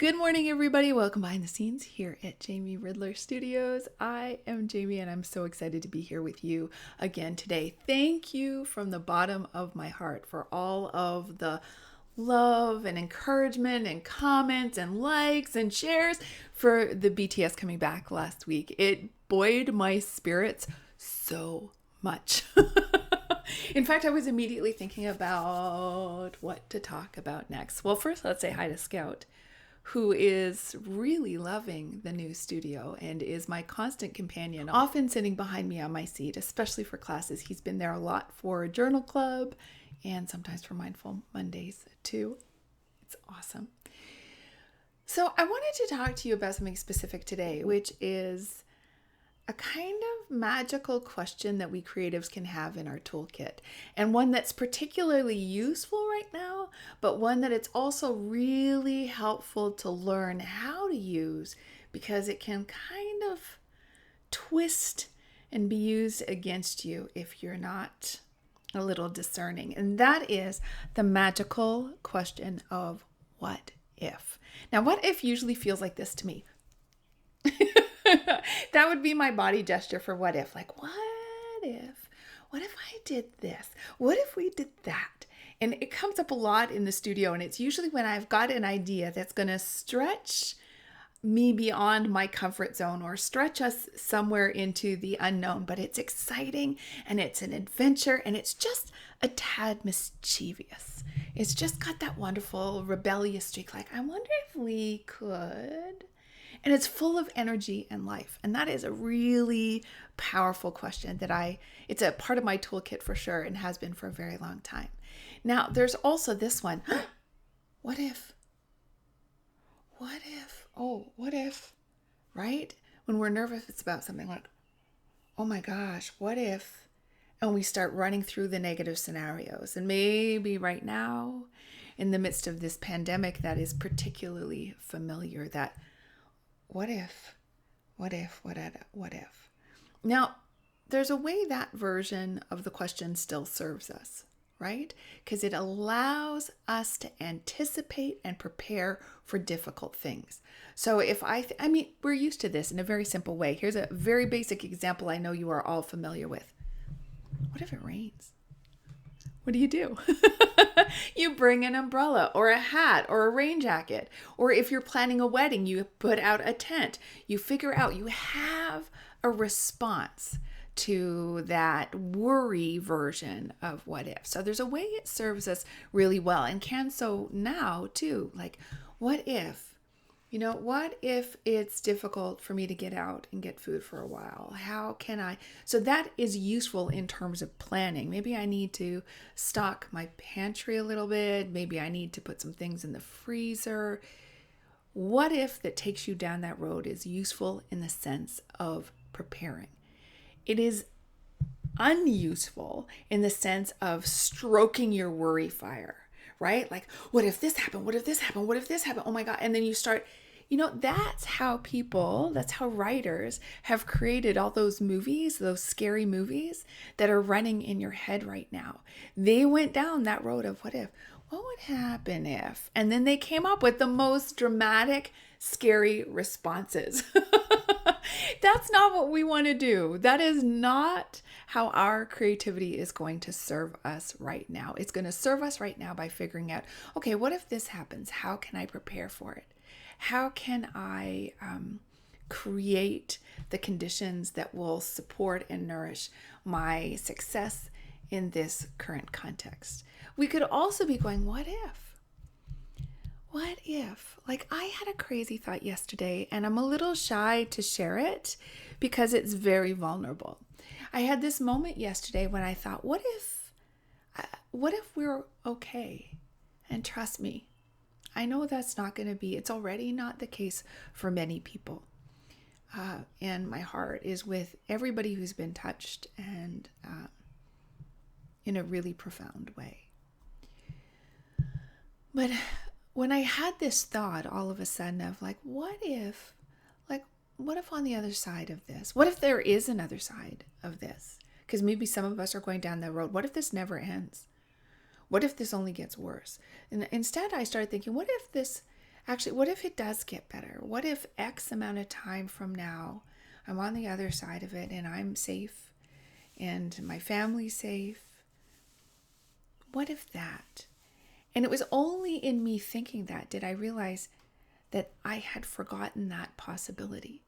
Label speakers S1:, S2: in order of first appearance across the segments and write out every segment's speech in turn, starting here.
S1: Good morning, everybody. Welcome behind the scenes here at Jamie Riddler Studios. I am Jamie, and I'm so excited to be here with you again today. Thank you from the bottom of my heart for all of the love and encouragement and comments and likes and shares for the BTS coming back last week. It buoyed my spirits so much. In fact, I was immediately thinking about what to talk about next. Well, first, let's say hi to Scout, who is really loving the new studio and is my constant companion, often sitting behind me on my seat, especially for classes. He's been there a lot for Journal Club and sometimes for Mindful Mondays too. It's awesome. So I wanted to talk to you about something specific today, which is a kind of magical question that we creatives can have in our toolkit, and one that's particularly useful right now, but one that it's also really helpful to learn how to use because it can kind of twist and be used against you if you're not a little discerning. And that is the magical question of what if. Now, what if usually feels like this to me. That would be my body gesture for what if. Like, what if I did this? What if we did that? And it comes up a lot in the studio, and it's usually when I've got an idea that's going to stretch me beyond my comfort zone or stretch us somewhere into the unknown. But it's exciting, and it's an adventure, and it's just a tad mischievous. It's just got that wonderful rebellious streak. Like, I wonder if we could. And it's full of energy and life. And that is a really powerful question that it's a part of my toolkit for sure and has been for a very long time. Now, there's also this one. What if? What if? Oh, what if? Right? When we're nervous, it's about something like, oh my gosh, what if? And we start running through the negative scenarios. And maybe right now, in the midst of this pandemic, that is particularly familiar, that what if? Now, there's a way that version of the question still serves us, right? Because it allows us to anticipate and prepare for difficult things. So if we're used to this in a very simple way. Here's a very basic example I know you are all familiar with. What if it rains? What do? You bring an umbrella or a hat or a rain jacket. Or if you're planning a wedding, you put out a tent. You figure out, you have a response to that worry version of what if. So there's a way it serves us really well, and can so now too. Like, what if? What if it's difficult for me to get out and get food for a while? How can I? So that is useful in terms of planning. Maybe I need to stock my pantry a little bit. Maybe I need to put some things in the freezer. What if that takes you down that road is useful in the sense of preparing. It is unuseful in the sense of stroking your worry fire. Right? Like, what if this happened? What if this happened? What if this happened? Oh my God. And then you start, that's how writers have created all those movies, those scary movies that are running in your head right now. They went down that road of what would happen if, and then they came up with the most dramatic, scary responses. That's not what we want to do. That is not how our creativity is going to serve us right now. It's going to serve us right now by figuring out, okay, what if this happens? How can I prepare for it? How can I create the conditions that will support and nourish my success in this current context? We could also be going, what if? What if? Like, I had a crazy thought yesterday, and I'm a little shy to share it because it's very vulnerable. I had this moment yesterday when I thought, what if we're okay? And trust me, I know that's not going to be, it's already not the case for many people. And my heart is with everybody who's been touched, and in a really profound way. But when I had this thought all of a sudden of like, what if on the other side of this, what if there is another side of this? Because maybe some of us are going down that road. What if this never ends? What if this only gets worse? And instead I started thinking, what if this Actually, what if it does get better? What if X amount of time from now, I'm on the other side of it and I'm safe and my family's safe? What if that? And it was only in me thinking that did I realize that I had forgotten that possibility,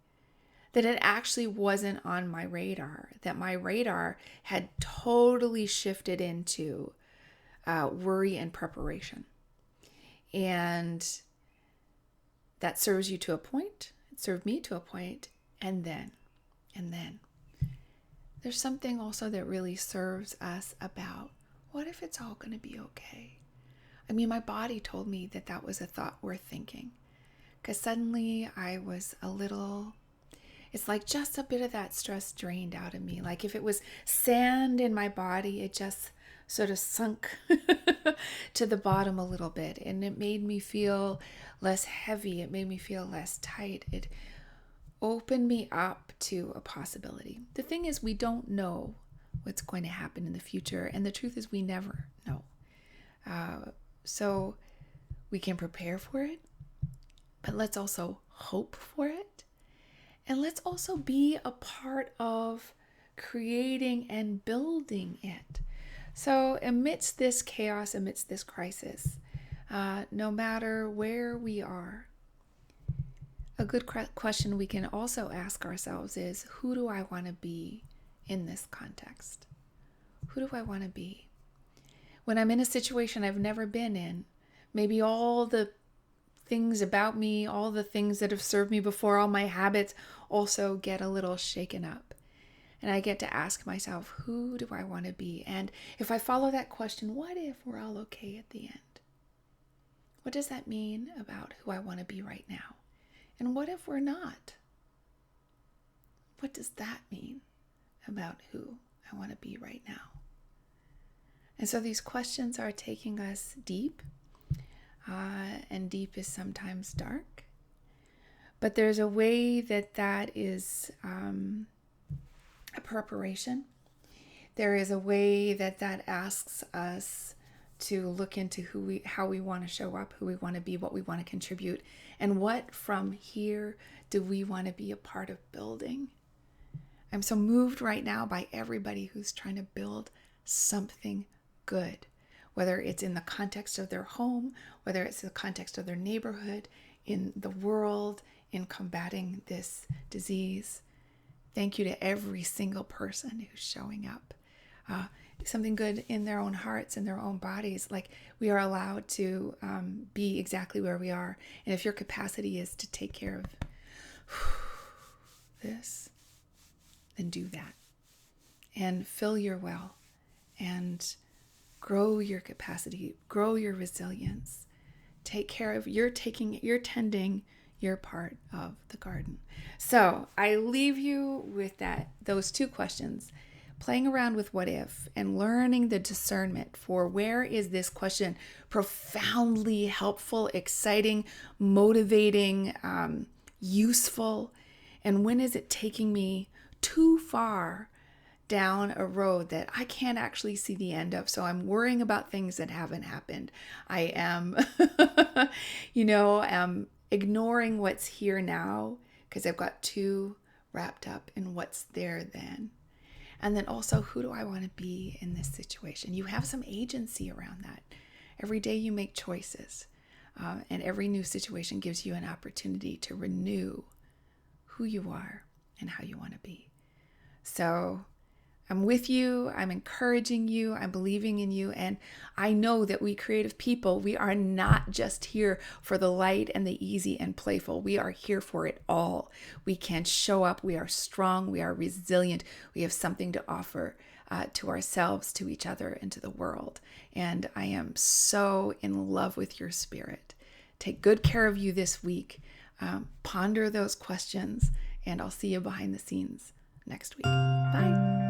S1: that it actually wasn't on my radar, that my radar had totally shifted into worry and preparation. And that serves you to a point. It served me to a point. And then there's something also that really serves us about what if it's all going to be okay? I mean, my body told me that that was a thought worth thinking, because suddenly I was a little, it's like just a bit of that stress drained out of me. Like if it was sand in my body, it just sort of sunk to the bottom a little bit, and it made me feel less heavy. It made me feel less tight. It opened me up to a possibility. The thing is, we don't know what's going to happen in the future, and the truth is we never know. So we can prepare for it, but let's also hope for it. And let's also be a part of creating and building it. So amidst this chaos, amidst this crisis, no matter where we are, a good question we can also ask ourselves is, who do I want to be in this context? Who do I want to be? When I'm in a situation I've never been in, maybe all the things about me, all the things that have served me before, all my habits also get a little shaken up. And I get to ask myself, who do I want to be? And if I follow that question, what if we're all okay at the end? What does that mean about who I want to be right now? And what if we're not? What does that mean about who I want to be right now? And so these questions are taking us deep, and deep is sometimes dark. But there's a way that is a preparation. There is a way that asks us to look into how we want to show up, who we want to be, what we want to contribute, and what from here do we want to be a part of building. I'm so moved right now by everybody who's trying to build something good, whether it's in the context of their home, whether it's in the context of their neighborhood, in the world, in combating this disease. Thank you to every single person who's showing up. Something good in their own hearts and their own bodies. Like, we are allowed to be exactly where we are. And if your capacity is to take care of this, then do that. And fill your well and grow your capacity, grow your resilience. Take care of, you're tending your part of the garden. So I leave you with those two questions, playing around with what if and learning the discernment for where is this question profoundly helpful, exciting, motivating, useful, and when is it taking me too far down a road that I can't actually see the end of. So I'm worrying about things that haven't happened. I am, ignoring what's here now because I've got too wrapped up in what's there then. And then also, who do I want to be in this situation? You have some agency around that. Every day you make choices, and every new situation gives you an opportunity to renew who you are and how you want to be. So I'm with you, I'm encouraging you, I'm believing in you, and I know that we creative people, we are not just here for the light and the easy and playful. We are here for it all. We can show up, we are strong, we are resilient, we have something to offer to ourselves, to each other, and to the world. And I am so in love with your spirit. Take good care of you this week. Ponder those questions, and I'll see you behind the scenes next week. Bye.